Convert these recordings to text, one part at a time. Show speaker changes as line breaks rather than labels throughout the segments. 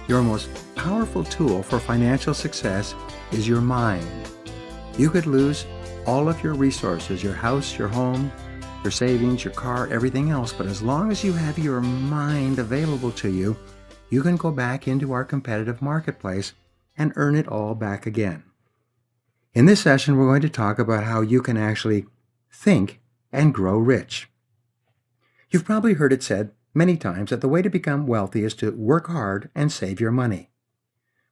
Your most powerful tool for financial success is your mind. You could lose all of your resources, your house, your home, your savings, your car, everything else, but as long as you have your mind available to you, you can go back into our competitive marketplace and earn it all back again. In this session, we're going to talk about how you can actually think and grow rich. You've probably heard it said many times that the way to become wealthy is to work hard and save your money.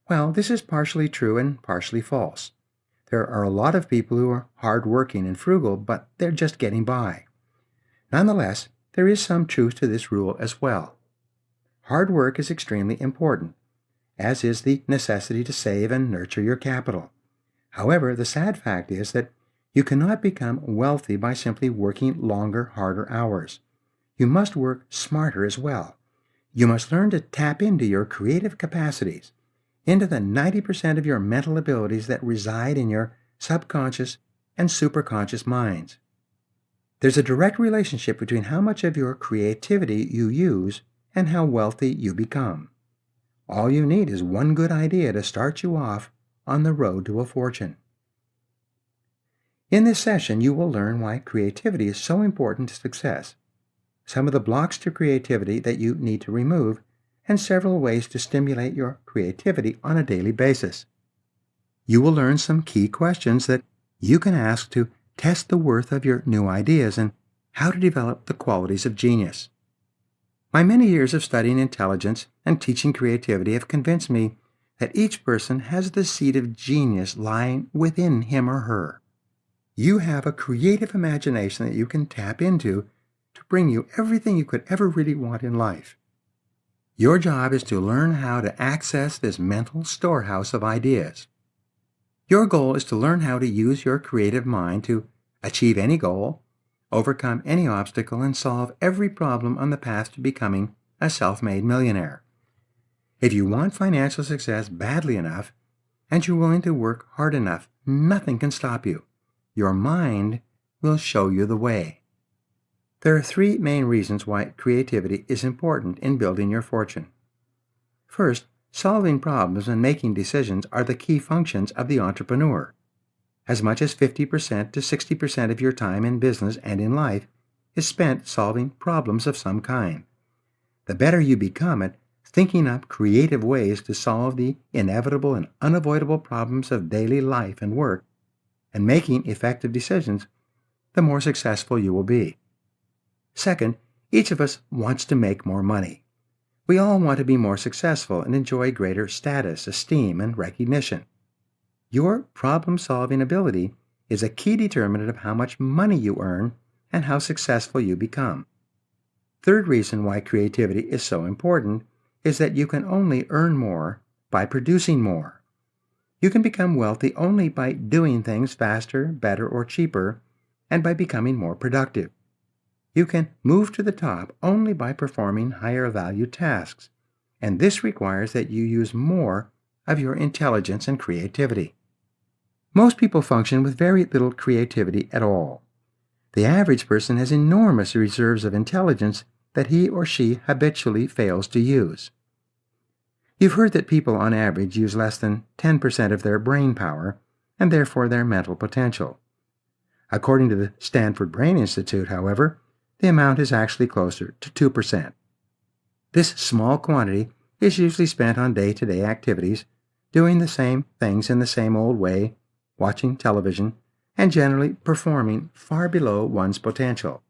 Well, this is partially true and partially false. There are a lot of people who are hardworking and frugal, but they're just getting by. Nonetheless, there is some truth to this rule as well. Hard work is extremely important, as is the necessity to save and nurture your capital. However, the sad fact is that you cannot become wealthy by simply working longer, harder hours. You must work smarter as well. You must learn to tap into your creative capacities, into the 90% of your mental abilities that reside in your subconscious and superconscious minds. There's a direct relationship between how much of your creativity you use and how wealthy you become. All you need is one good idea to start you off on the road to a fortune. In this session, you will learn why creativity is so important to success, some of the blocks to creativity that you need to remove, and several ways to stimulate your creativity on a daily basis. You will learn some key questions that you can ask to test the worth of your new ideas and how to develop the qualities of genius. My many years of studying intelligence and teaching creativity have convinced me that each person has the seed of genius lying within him or her. You have a creative imagination that you can tap into to bring you everything you could ever really want in life. Your job is to learn how to access this mental storehouse of ideas. Your goal is to learn how to use your creative mind to achieve any goal, overcome any obstacle, and solve every problem on the path to becoming a self-made millionaire. If you want financial success badly enough, and you're willing to work hard enough, nothing can stop you. Your mind will show you the way. There are three main reasons why creativity is important in building your fortune. First, solving problems and making decisions are the key functions of the entrepreneur. As much as 50% to 60% of your time in business and in life is spent solving problems of some kind. The better you become at thinking up creative ways to solve the inevitable and unavoidable problems of daily life and work, and making effective decisions, the more successful you will be. Second, each of us wants to make more money. We all want to be more successful and enjoy greater status, esteem, and recognition. Your problem-solving ability is a key determinant of how much money you earn and how successful you become. Third reason why creativity is so important is that you can only earn more by producing more. You can become wealthy only by doing things faster, better, or cheaper, and by becoming more productive. You can move to the top only by performing higher value tasks, and this requires that you use more of your intelligence and creativity. Most people function with very little creativity at all. The average person has enormous reserves of intelligence that he or she habitually fails to use. You've heard that people on average use less than 10% of their brain power, and therefore their mental potential. According to the Stanford Brain Institute, however, the amount is actually closer to 2%. This small quantity is usually spent on day-to-day activities, doing the same things in the same old way, watching television, and generally performing far below one's potential.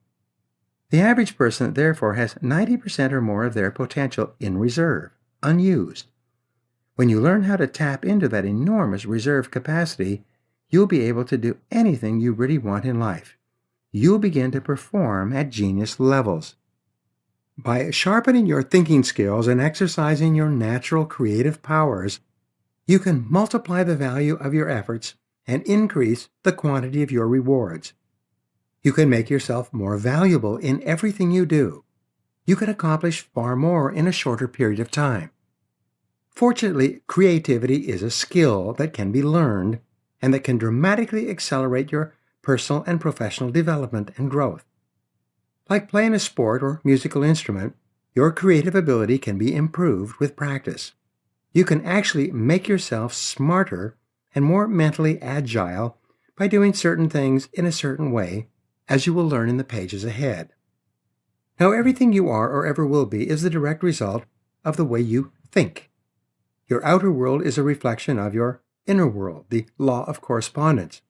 The average person, therefore, has 90% or more of their potential in reserve, unused. When you learn how to tap into that enormous reserve capacity, you'll be able to do anything you really want in life. You'll begin to perform at genius levels. By sharpening your thinking skills and exercising your natural creative powers, you can multiply the value of your efforts and increase the quantity of your rewards. You can make yourself more valuable in everything you do. You can accomplish far more in a shorter period of time. Fortunately, creativity is a skill that can be learned and that can dramatically accelerate your personal and professional development and growth. Like playing a sport or musical instrument, your creative ability can be improved with practice. You can actually make yourself smarter and more mentally agile by doing certain things in a certain way, as you will learn in the pages ahead. Now, everything you are or ever will be is the direct result of the way you think. Your outer world is a reflection of your inner world, the law of correspondence.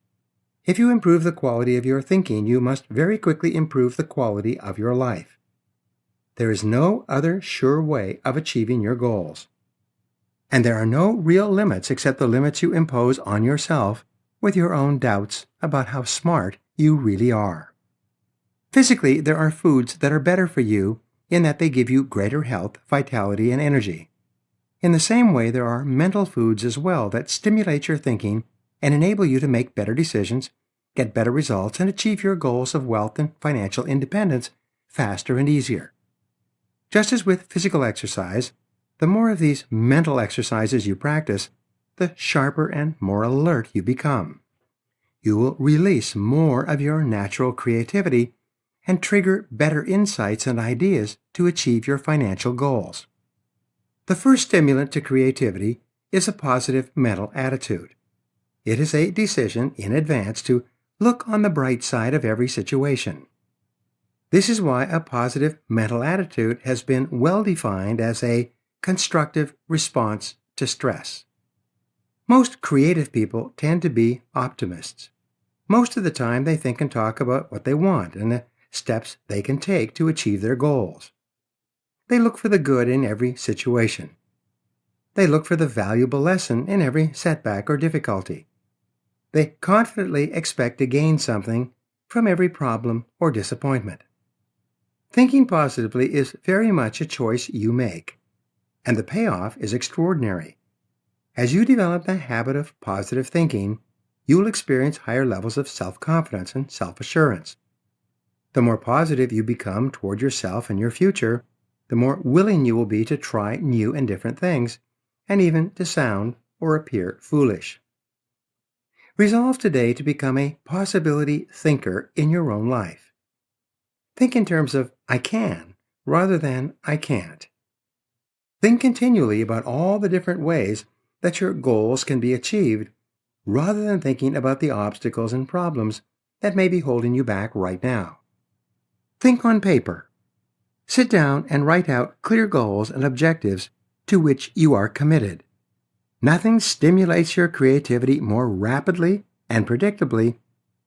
If you improve the quality of your thinking, you must very quickly improve the quality of your life. There is no other sure way of achieving your goals. And there are no real limits except the limits you impose on yourself with your own doubts about how smart you really are. Physically, there are foods that are better for you in that they give you greater health, vitality, and energy. In the same way, there are mental foods as well that stimulate your thinking and enable you to make better decisions, get better results, and achieve your goals of wealth and financial independence faster and easier. Just as with physical exercise, the more of these mental exercises you practice, the sharper and more alert you become. You will release more of your natural creativity and trigger better insights and ideas to achieve your financial goals. The first stimulant to creativity is a positive mental attitude. It is a decision in advance to look on the bright side of every situation. This is why a positive mental attitude has been well defined as a constructive response to stress. Most creative people tend to be optimists. Most of the time they think and talk about what they want and the steps they can take to achieve their goals. They look for the good in every situation. They look for the valuable lesson in every setback or difficulty. They confidently expect to gain something from every problem or disappointment. Thinking positively is very much a choice you make, and the payoff is extraordinary. As you develop the habit of positive thinking, you will experience higher levels of self-confidence and self-assurance. The more positive you become toward yourself and your future, the more willing you will be to try new and different things, and even to sound or appear foolish. Resolve today to become a possibility thinker in your own life. Think in terms of I can rather than I can't. Think continually about all the different ways that your goals can be achieved, rather than thinking about the obstacles and problems that may be holding you back right now. Think on paper. Sit down and write out clear goals and objectives to which you are committed. Nothing stimulates your creativity more rapidly and predictably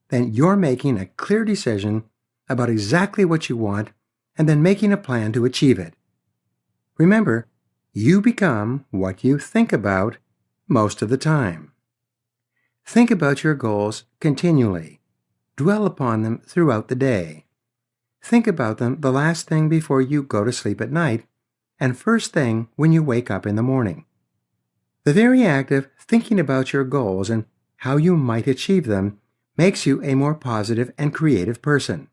than your making a clear decision about exactly what you want and then making a plan to achieve it. Remember, you become what you think about most of the time. Think about your goals continually. Dwell upon them throughout the day. Think about them the last thing before you go to sleep at night and first thing when you wake up in the morning. The very act of thinking about your goals and how you might achieve them makes you a more positive and creative person.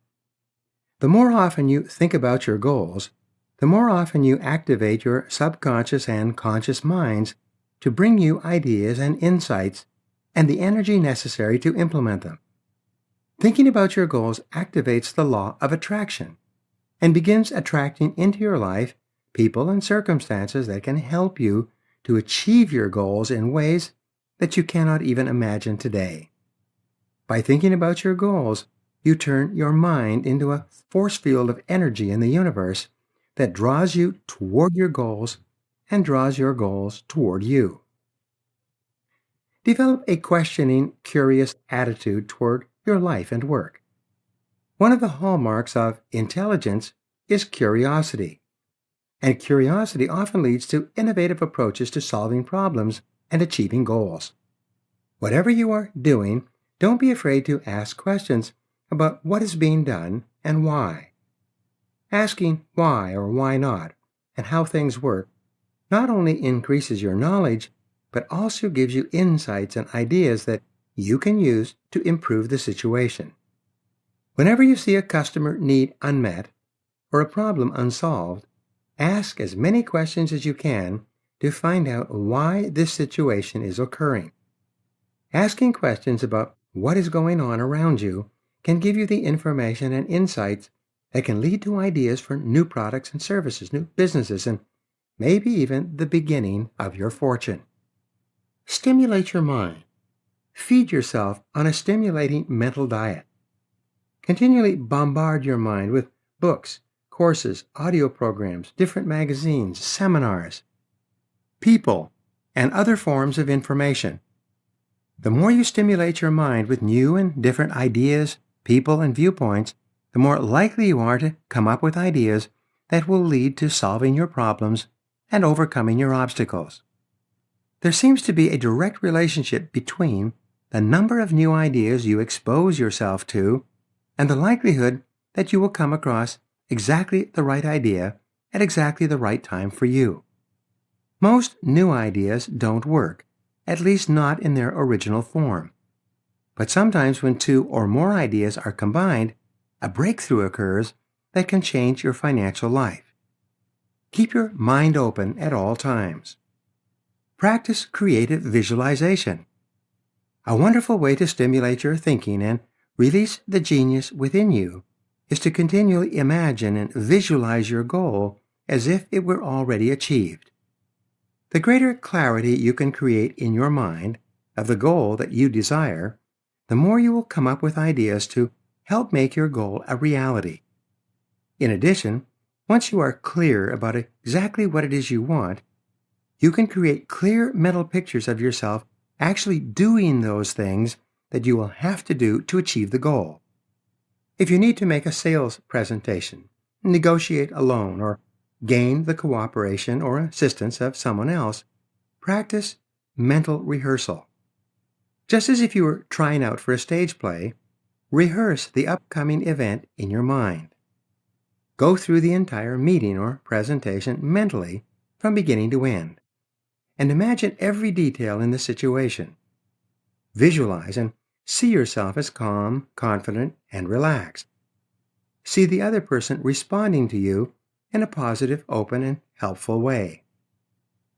The more often you think about your goals, the more often you activate your subconscious and conscious minds to bring you ideas and insights and the energy necessary to implement them. Thinking about your goals activates the law of attraction and begins attracting into your life people and circumstances that can help you to achieve your goals in ways that you cannot even imagine today. By thinking about your goals, you turn your mind into a force field of energy in the universe that draws you toward your goals and draws your goals toward you. Develop a questioning, curious attitude toward your life and work. One of the hallmarks of intelligence is curiosity, and curiosity often leads to innovative approaches to solving problems and achieving goals. Whatever you are doing, don't be afraid to ask questions about what is being done and why. Asking why or why not and how things work not only increases your knowledge, but also gives you insights and ideas that you can use to improve the situation. Whenever you see a customer need unmet or a problem unsolved, ask as many questions as you can to find out why this situation is occurring. Asking questions about what is going on around you can give you the information and insights that can lead to ideas for new products and services, new businesses, and maybe even the beginning of your fortune. Stimulate your mind. Feed yourself on a stimulating mental diet. Continually bombard your mind with books, courses, audio programs, different magazines, seminars, people, and other forms of information. The more you stimulate your mind with new and different ideas, people, and viewpoints, the more likely you are to come up with ideas that will lead to solving your problems and overcoming your obstacles. There seems to be a direct relationship between the number of new ideas you expose yourself to and the likelihood that you will come across exactly the right idea at exactly the right time for you. Most new ideas don't work, at least not in their original form. But sometimes when two or more ideas are combined, a breakthrough occurs that can change your financial life. Keep your mind open at all times. Practice creative visualization. A wonderful way to stimulate your thinking and release the genius within you is to continually imagine and visualize your goal as if it were already achieved. The greater clarity you can create in your mind of the goal that you desire, the more you will come up with ideas to help make your goal a reality. In addition, once you are clear about exactly what it is you want, you can create clear mental pictures of yourself actually doing those things that you will have to do to achieve the goal. If you need to make a sales presentation, negotiate a loan, or gain the cooperation or assistance of someone else, practice mental rehearsal. Just as if you were trying out for a stage play, rehearse the upcoming event in your mind. Go through the entire meeting or presentation mentally from beginning to end, and imagine every detail in the situation. Visualize and see yourself as calm, confident, and relaxed. See the other person responding to you in a positive, open, and helpful way.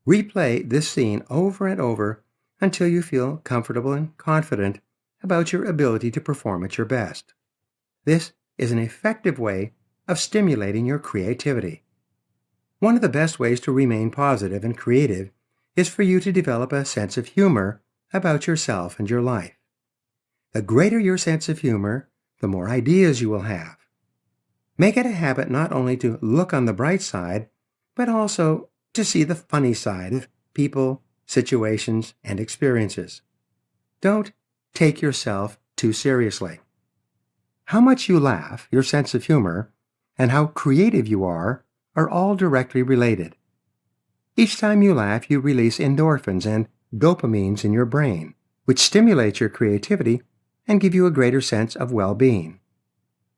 Replay this scene over and over until you feel comfortable and confident about your ability to perform at your best. This is an effective way of stimulating your creativity. One of the best ways to remain positive and creative is for you to develop a sense of humor about yourself and your life. The greater your sense of humor, the more ideas you will have. Make it a habit not only to look on the bright side, but also to see the funny side of people, situations, and experiences. Don't take yourself too seriously. How much you laugh, your sense of humor, and how creative you are all directly related. Each time you laugh, you release endorphins and dopamines in your brain, which stimulate your creativity and give you a greater sense of well-being.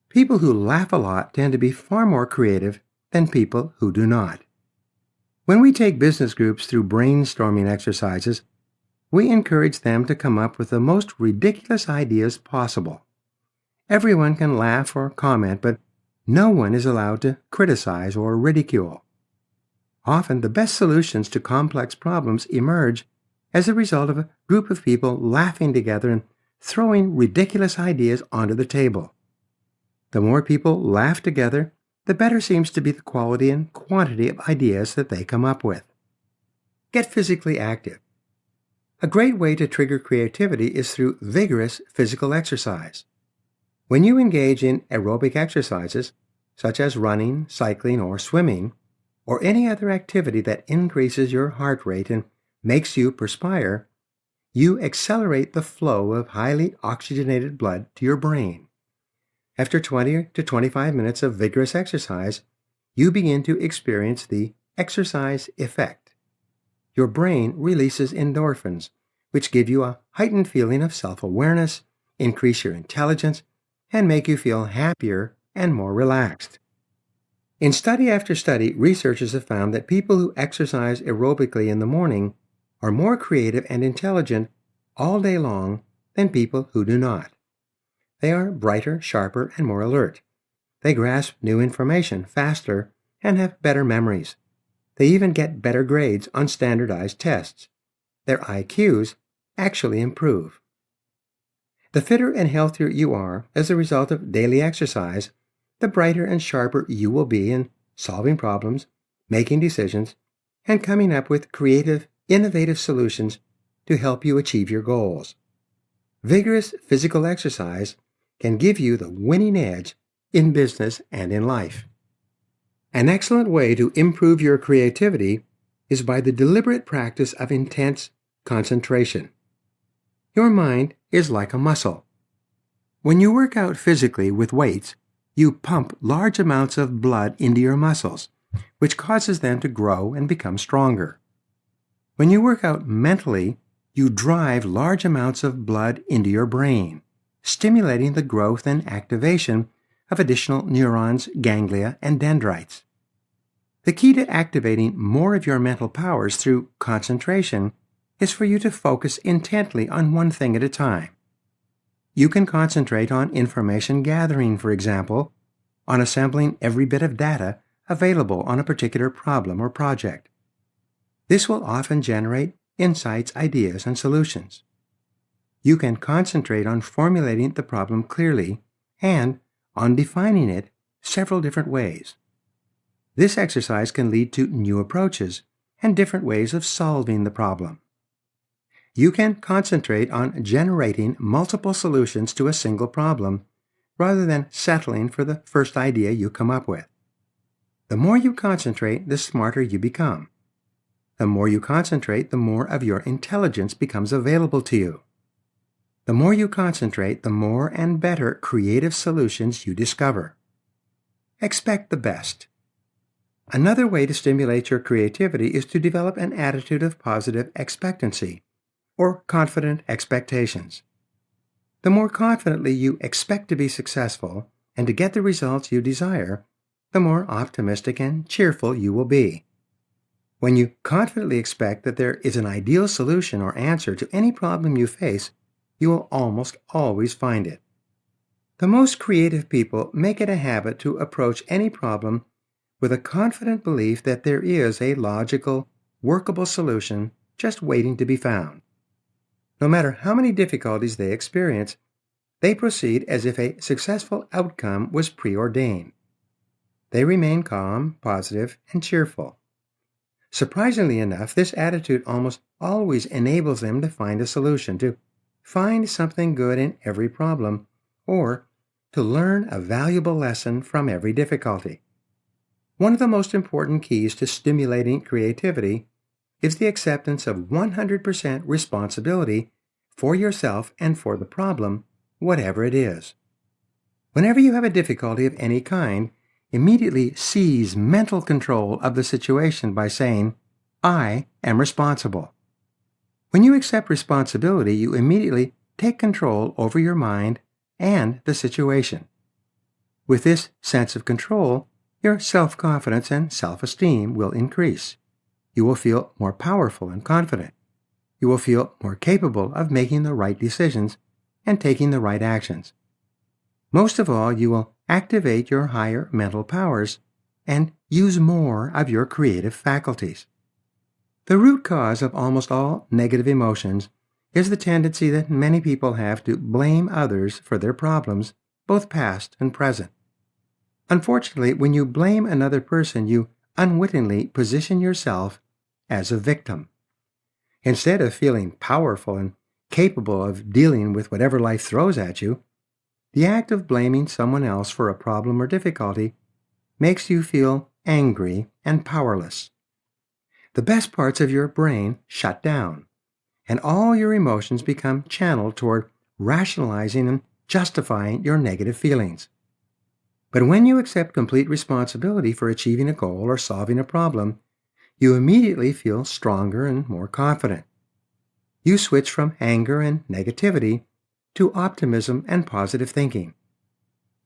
People who laugh a lot tend to be far more creative than people who do not. When we take business groups through brainstorming exercises, we encourage them to come up with the most ridiculous ideas possible. Everyone can laugh or comment, but no one is allowed to criticize or ridicule. Often, the best solutions to complex problems emerge as a result of a group of people laughing together and throwing ridiculous ideas onto the table. The more people laugh together, the better seems to be the quality and quantity of ideas that they come up with. Get physically active. A great way to trigger creativity is through vigorous physical exercise. When you engage in aerobic exercises, such as running, cycling, or swimming, or any other activity that increases your heart rate and makes you perspire, you accelerate the flow of highly oxygenated blood to your brain. After 20 to 25 minutes of vigorous exercise, you begin to experience the exercise effect. Your brain releases endorphins, which give you a heightened feeling of self-awareness, increase your intelligence, and make you feel happier and more relaxed. In study after study, researchers have found that people who exercise aerobically in the morning are more creative and intelligent all day long than people who do not. They are brighter, sharper, and more alert. They grasp new information faster and have better memories. They even get better grades on standardized tests. Their IQs actually improve. The fitter and healthier you are as a result of daily exercise, the brighter and sharper you will be in solving problems, making decisions, and coming up with creative, innovative solutions to help you achieve your goals. Vigorous physical exercise can give you the winning edge in business and in life. An excellent way to improve your creativity is by the deliberate practice of intense concentration. Your mind is like a muscle. When you work out physically with weights, you pump large amounts of blood into your muscles, which causes them to grow and become stronger. When you work out mentally, you drive large amounts of blood into your brain, stimulating the growth and activation of additional neurons, ganglia, and dendrites. The key to activating more of your mental powers through concentration is for you to focus intently on one thing at a time. You can concentrate on information gathering, for example, on assembling every bit of data available on a particular problem or project. This will often generate insights, ideas, and solutions. You can concentrate on formulating the problem clearly and on defining it several different ways. This exercise can lead to new approaches and different ways of solving the problem. You can concentrate on generating multiple solutions to a single problem rather than settling for the first idea you come up with. The more you concentrate, the smarter you become. The more you concentrate, the more of your intelligence becomes available to you. The more you concentrate, the more and better creative solutions you discover. Expect the best. Another way to stimulate your creativity is to develop an attitude of positive expectancy, or confident expectations. The more confidently you expect to be successful and to get the results you desire, the more optimistic and cheerful you will be. When you confidently expect that there is an ideal solution or answer to any problem you face, you will almost always find it. The most creative people make it a habit to approach any problem with a confident belief that there is a logical, workable solution just waiting to be found. No matter how many difficulties they experience, they proceed as if a successful outcome was preordained. They remain calm, positive, and cheerful. Surprisingly enough, this attitude almost always enables them to find a solution, to find something good in every problem, or to learn a valuable lesson from every difficulty. One of the most important keys to stimulating creativity is the acceptance of 100% responsibility for yourself and for the problem, whatever it is. Whenever you have a difficulty of any kind, immediately seize mental control of the situation by saying, "I am responsible." When you accept responsibility, you immediately take control over your mind and the situation. With this sense of control, your self-confidence and self-esteem will increase. You will feel more powerful and confident. You will feel more capable of making the right decisions and taking the right actions. Most of all, you will activate your higher mental powers and use more of your creative faculties. The root cause of almost all negative emotions is the tendency that many people have to blame others for their problems, both past and present. Unfortunately, when you blame another person, you unwittingly position yourself as a victim. Instead of feeling powerful and capable of dealing with whatever life throws at you, the act of blaming someone else for a problem or difficulty makes you feel angry and powerless. The best parts of your brain shut down, and all your emotions become channeled toward rationalizing and justifying your negative feelings. But when you accept complete responsibility for achieving a goal or solving a problem, you immediately feel stronger and more confident. You switch from anger and negativity to optimism and positive thinking.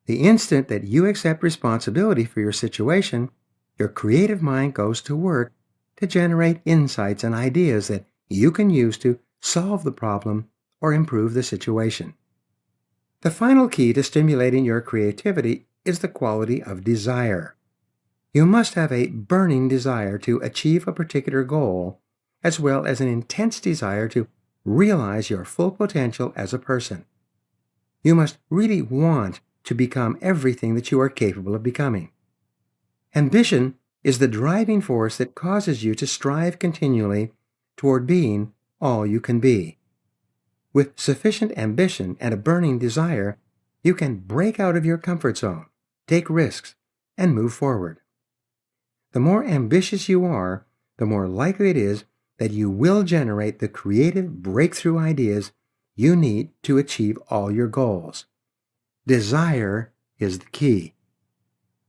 The instant that you accept responsibility for your situation, your creative mind goes to work to generate insights and ideas that you can use to solve the problem or improve the situation. The final key to stimulating your creativity is the quality of desire. You must have a burning desire to achieve a particular goal, as well as an intense desire to realize your full potential as a person. You must really want to become everything that you are capable of becoming. Ambition is the driving force that causes you to strive continually toward being all you can be. With sufficient ambition and a burning desire, you can break out of your comfort zone, take risks, and move forward. The more ambitious you are, the more likely it is that you will generate the creative breakthrough ideas you need to achieve all your goals. Desire is the key.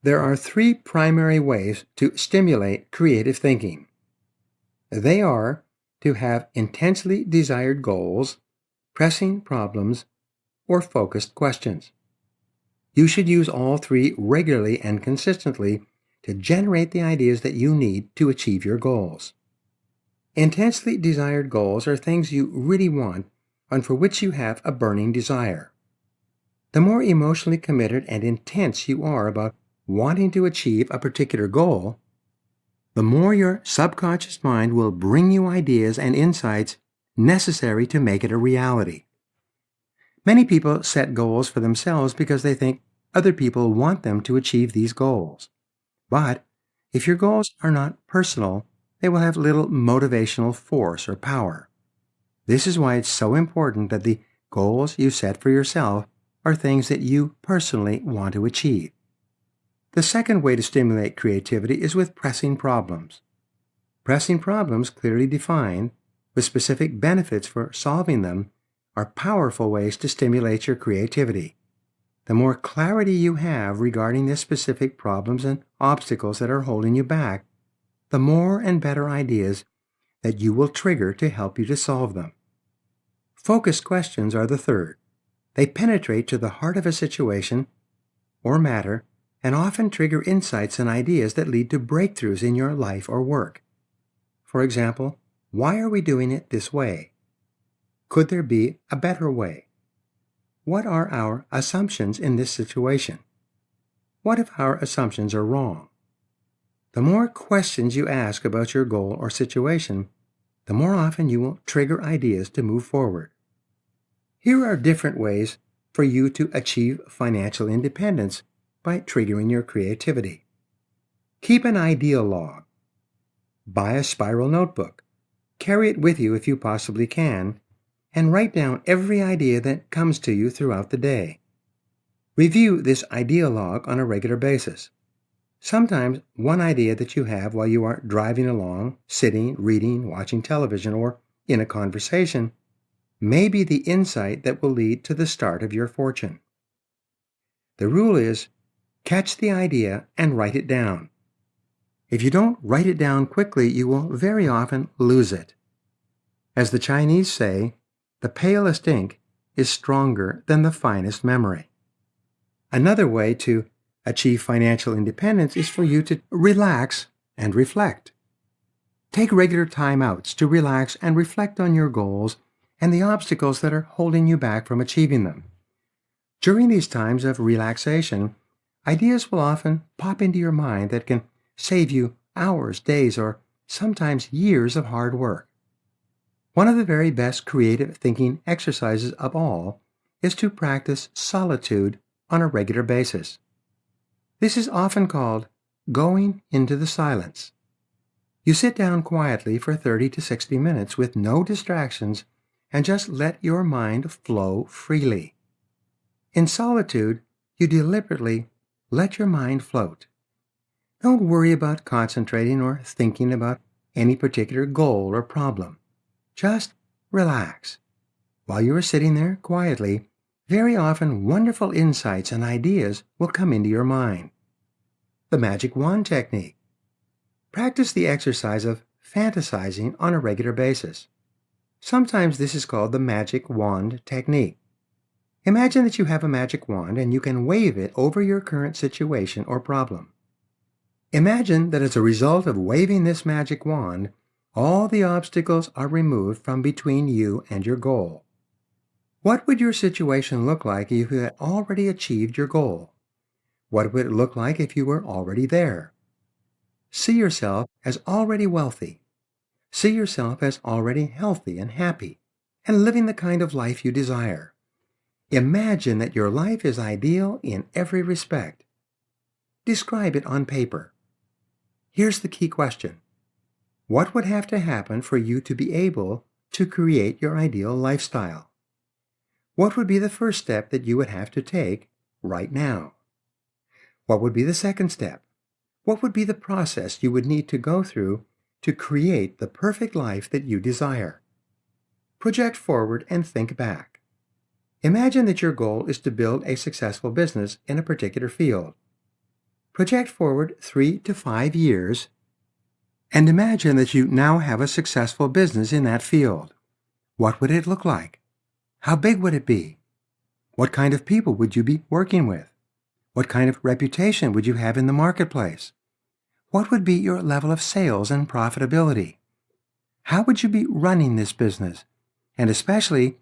There are 3 primary ways to stimulate creative thinking. They are to have intensely desired goals, pressing problems, or focused questions. You should use all 3 regularly and consistently to generate the ideas that you need to achieve your goals. Intensely desired goals are things you really want and for which you have a burning desire. The more emotionally committed and intense you are about wanting to achieve a particular goal, the more your subconscious mind will bring you ideas and insights necessary to make it a reality. Many people set goals for themselves because they think other people want them to achieve these goals. But if your goals are not personal, they will have little motivational force or power. This is why it's so important that the goals you set for yourself are things that you personally want to achieve. The second way to stimulate creativity is with pressing problems. Pressing problems clearly defined, with specific benefits for solving them, are powerful ways to stimulate your creativity. The more clarity you have regarding the specific problems and obstacles that are holding you back, the more and better ideas that you will trigger to help you to solve them. Focused questions are the third. They penetrate to the heart of a situation or matter and often trigger insights and ideas that lead to breakthroughs in your life or work. For example, why are we doing it this way? Could there be a better way? What are our assumptions in this situation? What if our assumptions are wrong? The more questions you ask about your goal or situation, the more often you will trigger ideas to move forward. Here are different ways for you to achieve financial independence by triggering your creativity. Keep an idea log. Buy a spiral notebook. Carry it with you if you possibly can, and write down every idea that comes to you throughout the day. Review this idea log on a regular basis. Sometimes one idea that you have while you are driving along, sitting, reading, watching television, or in a conversation may be the insight that will lead to the start of your fortune. The rule is, catch the idea and write it down. If you don't write it down quickly, you will very often lose it. As the Chinese say, the palest ink is stronger than the finest memory. Another way to achieve financial independence is for you to relax and reflect. Take regular time-outs to relax and reflect on your goals and the obstacles that are holding you back from achieving them. During these times of relaxation, ideas will often pop into your mind that can save you hours, days, or sometimes years of hard work. One of the very best creative thinking exercises of all is to practice solitude on a regular basis. This is often called going into the silence. You sit down quietly for 30 to 60 minutes with no distractions and just let your mind flow freely. In solitude, you deliberately let your mind float. Don't worry about concentrating or thinking about any particular goal or problem. Just relax. While you are sitting there quietly, very often wonderful insights and ideas will come into your mind. The magic wand technique. Practice the exercise of fantasizing on a regular basis. Sometimes this is called the magic wand technique. Imagine that you have a magic wand and you can wave it over your current situation or problem. Imagine that as a result of waving this magic wand, all the obstacles are removed from between you and your goal. What would your situation look like if you had already achieved your goal? What would it look like if you were already there? See yourself as already wealthy. See yourself as already healthy and happy, and living the kind of life you desire. Imagine that your life is ideal in every respect. Describe it on paper. Here's the key question. What would have to happen for you to be able to create your ideal lifestyle? What would be the first step that you would have to take right now? What would be the second step? What would be the process you would need to go through to create the perfect life that you desire? Project forward and think back. Imagine that your goal is to build a successful business in a particular field. Project forward 3 to 5 years and imagine that you now have a successful business in that field. What would it look like? How big would it be? What kind of people would you be working with? What kind of reputation would you have in the marketplace? What would be your level of sales and profitability? How would you be running this business? And especially,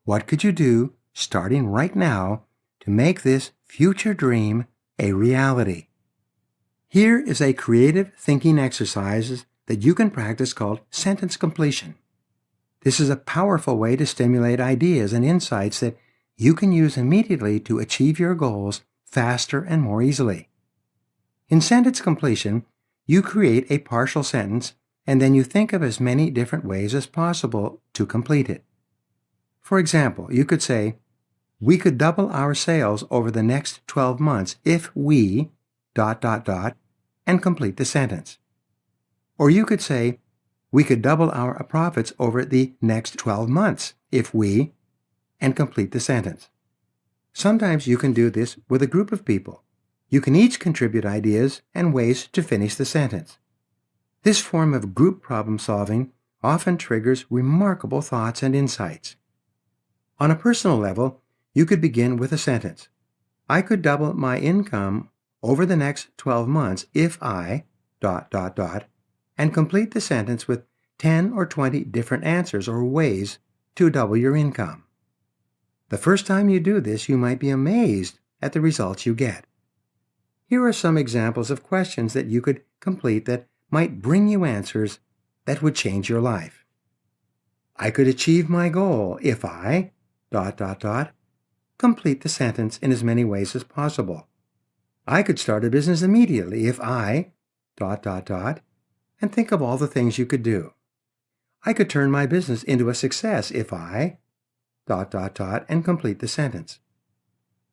what could you do starting right now to make this future dream a reality? Here is a creative thinking exercise that you can practice called sentence completion. This is a powerful way to stimulate ideas and insights that you can use immediately to achieve your goals faster and more easily. In sentence completion, you create a partial sentence and then you think of as many different ways as possible to complete it. For example, you could say, we could double our sales over the next 12 months if we ... and complete the sentence. Or you could say, we could double our profits over the next 12 months if we ... and complete the sentence. Sometimes you can do this with a group of people. You can each contribute ideas and ways to finish the sentence. This form of group problem solving often triggers remarkable thoughts and insights. On a personal level, you could begin with a sentence. I could double my income over the next 12 months if I ... and complete the sentence with 10 or 20 different answers or ways to double your income. The first time you do this, you might be amazed at the results you get. Here are some examples of questions that you could complete that might bring you answers that would change your life. I could achieve my goal if I ... Complete the sentence in as many ways as possible. I could start a business immediately if I ... and think of all the things you could do. I could turn my business into a success if I ... and complete the sentence.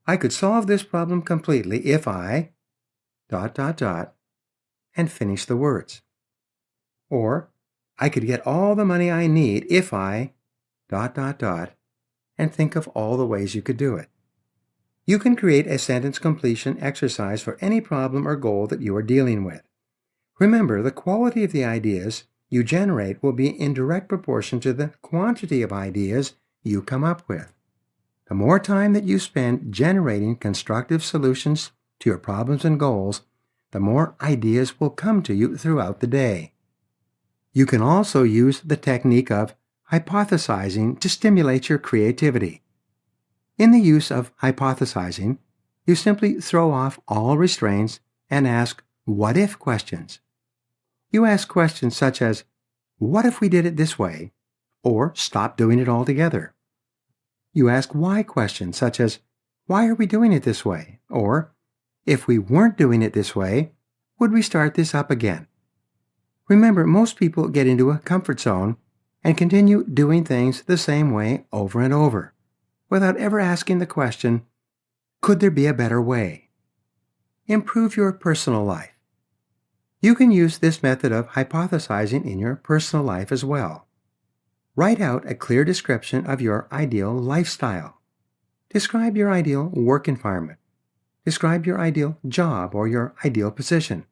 I could solve this problem completely if I ... and finish the words. Or, I could get all the money I need if I ... and think of all the ways you could do it. You can create a sentence completion exercise for any problem or goal that you are dealing with. Remember, the quality of the ideas you generate will be in direct proportion to the quantity of ideas you come up with. The more time that you spend generating constructive solutions to your problems and goals, the more ideas will come to you throughout the day. You can also use the technique of hypothesizing to stimulate your creativity. In the use of hypothesizing, you simply throw off all restraints and ask what-if questions. You ask questions such as, what if we did it this way? Or stop doing it altogether. You ask why questions such as, why are we doing it this way? Or, if we weren't doing it this way, would we start this up again? Remember, most people get into a comfort zone and continue doing things the same way over and over, without ever asking the question, could there be a better way? Improve your personal life. You can use this method of hypothesizing in your personal life as well. Write out a clear description of your ideal lifestyle. Describe your ideal work environment. Describe your ideal job or your ideal position.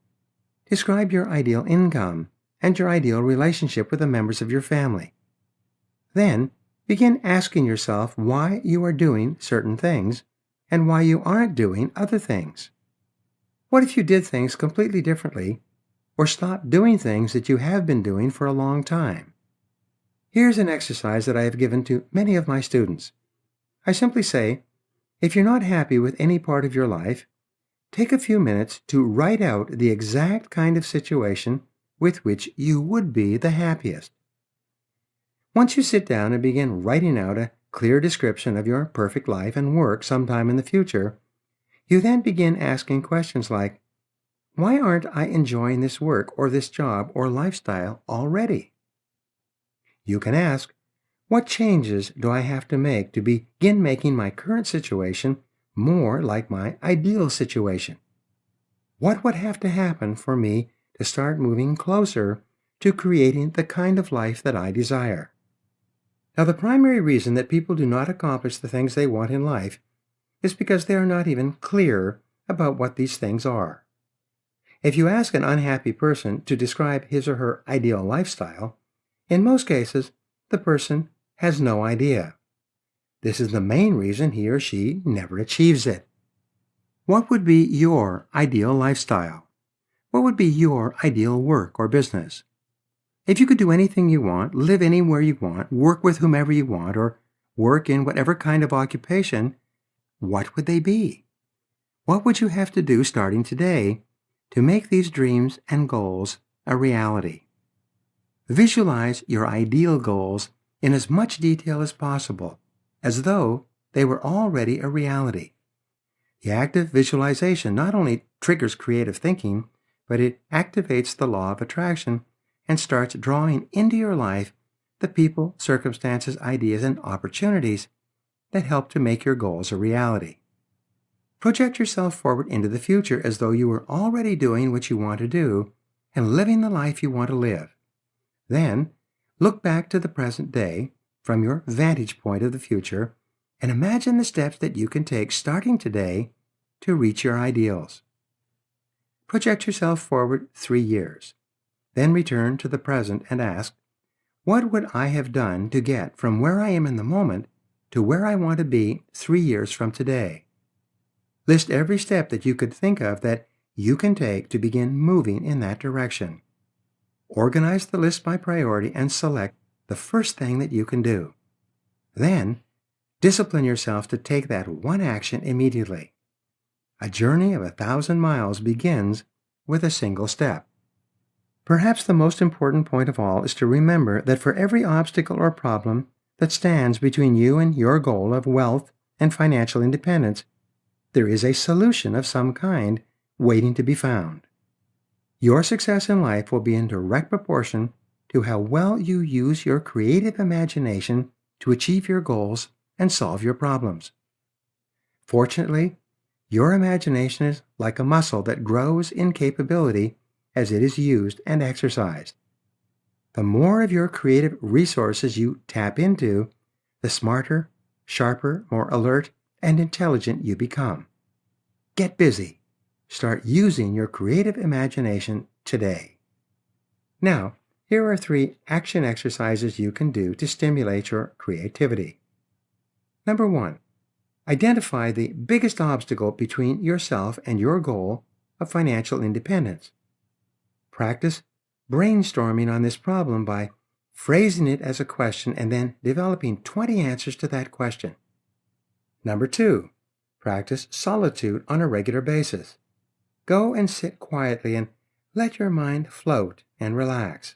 Describe your ideal income and your ideal relationship with the members of your family. Then, begin asking yourself why you are doing certain things and why you aren't doing other things. What if you did things completely differently or stopped doing things that you have been doing for a long time? Here's an exercise that I have given to many of my students. I simply say, if you're not happy with any part of your life, take a few minutes to write out the exact kind of situation with which you would be the happiest. Once you sit down and begin writing out a clear description of your perfect life and work sometime in the future, you then begin asking questions like, Why aren't I enjoying this work or this job or lifestyle already? You can ask, what changes do I have to make to begin making my current situation more like my ideal situation? What would have to happen for me to start moving closer to creating the kind of life that I desire? Now, the primary reason that people do not accomplish the things they want in life is because they are not even clear about what these things are. If you ask an unhappy person to describe his or her ideal lifestyle, in most cases, the person has no idea. This is the main reason he or she never achieves it. What would be your ideal lifestyle? What would be your ideal work or business? If you could do anything you want, live anywhere you want, work with whomever you want, or work in whatever kind of occupation, what would they be? What would you have to do starting today to make these dreams and goals a reality? Visualize your ideal goals in as much detail as possible, as though they were already a reality. The act of visualization not only triggers creative thinking, but it activates the law of attraction and starts drawing into your life the people, circumstances, ideas, and opportunities that help to make your goals a reality. Project yourself forward into the future as though you were already doing what you want to do and living the life you want to live. Then, look back to the present day from your vantage point of the future and imagine the steps that you can take starting today to reach your ideals. Project yourself forward 3 years. Then return to the present and ask, what would I have done to get from where I am in the moment to where I want to be 3 years from today? List every step that you could think of that you can take to begin moving in that direction. Organize the list by priority and select the first thing that you can do. Then, discipline yourself to take that one action immediately. A journey of 1,000 miles begins with a single step. Perhaps the most important point of all is to remember that for every obstacle or problem that stands between you and your goal of wealth and financial independence, there is a solution of some kind waiting to be found. Your success in life will be in direct proportion to how well you use your creative imagination to achieve your goals and solve your problems. Fortunately, your imagination is like a muscle that grows in capability as it is used and exercised. The more of your creative resources you tap into, the smarter, sharper, more alert, and intelligent you become. Get busy. Start using your creative imagination today. Now, here are 3 action exercises you can do to stimulate your creativity. Number 1, identify the biggest obstacle between yourself and your goal of financial independence. Practice brainstorming on this problem by phrasing it as a question and then developing 20 answers to that question. Number 2, practice solitude on a regular basis. Go and sit quietly and let your mind float and relax.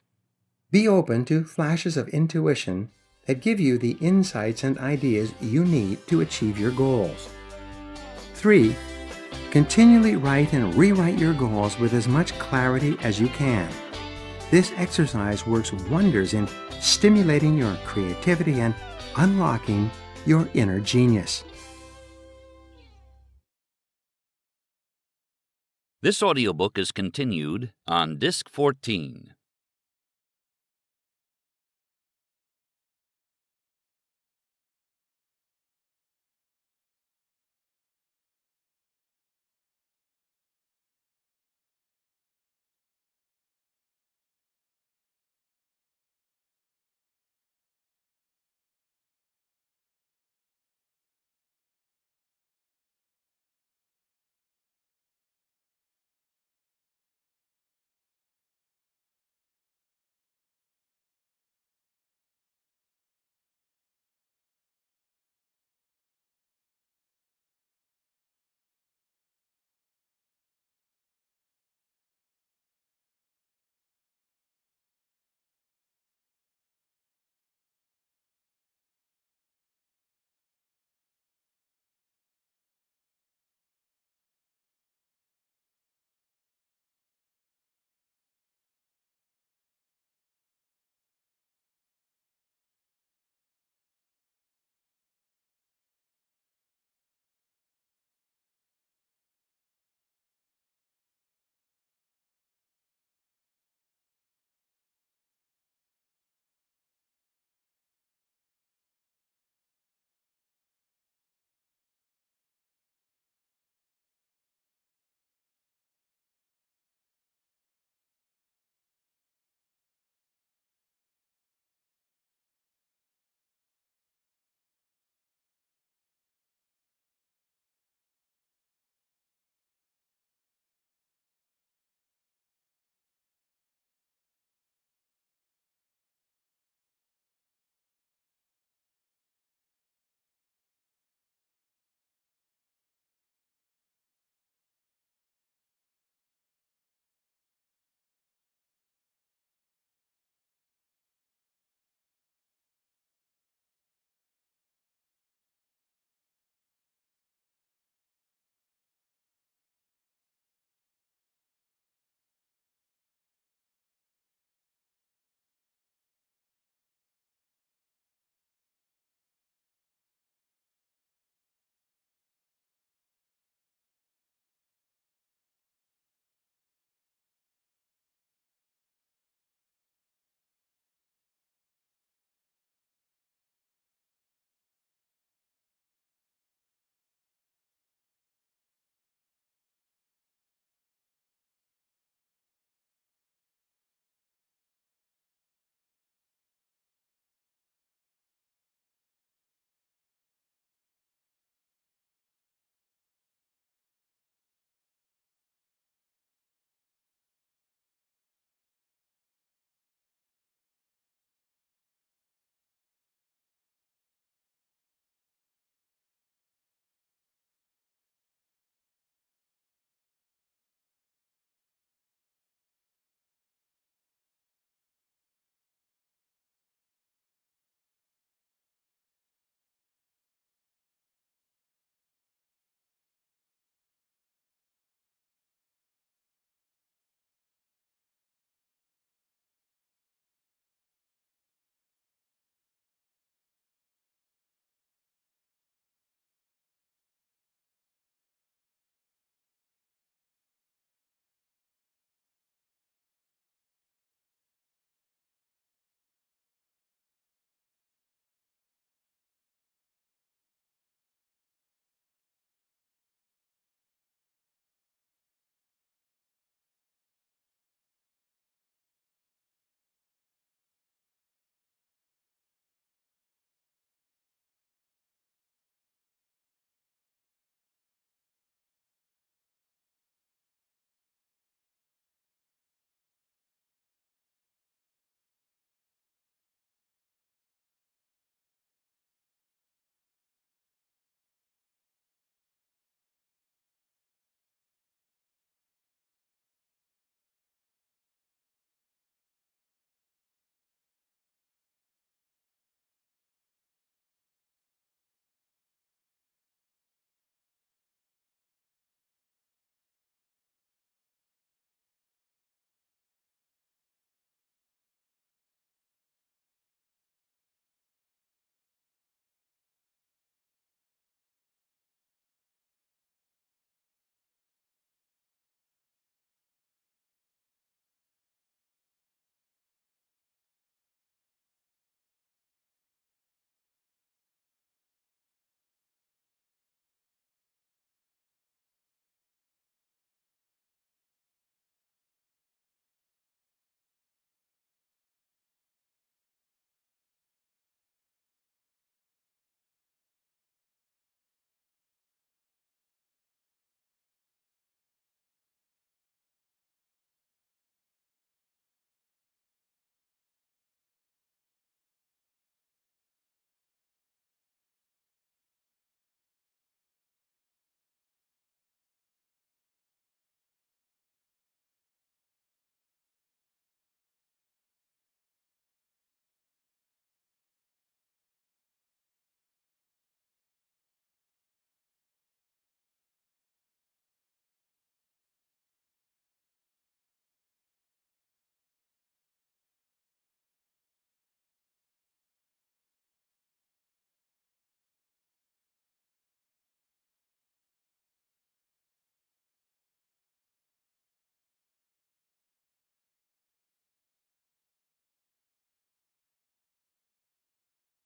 Be open to flashes of intuition that give you the insights and ideas you need to achieve your goals. 3, continually write and rewrite your goals with as much clarity as you can. This exercise works wonders in stimulating your creativity and unlocking your inner genius.
This audiobook is continued on Disc 14.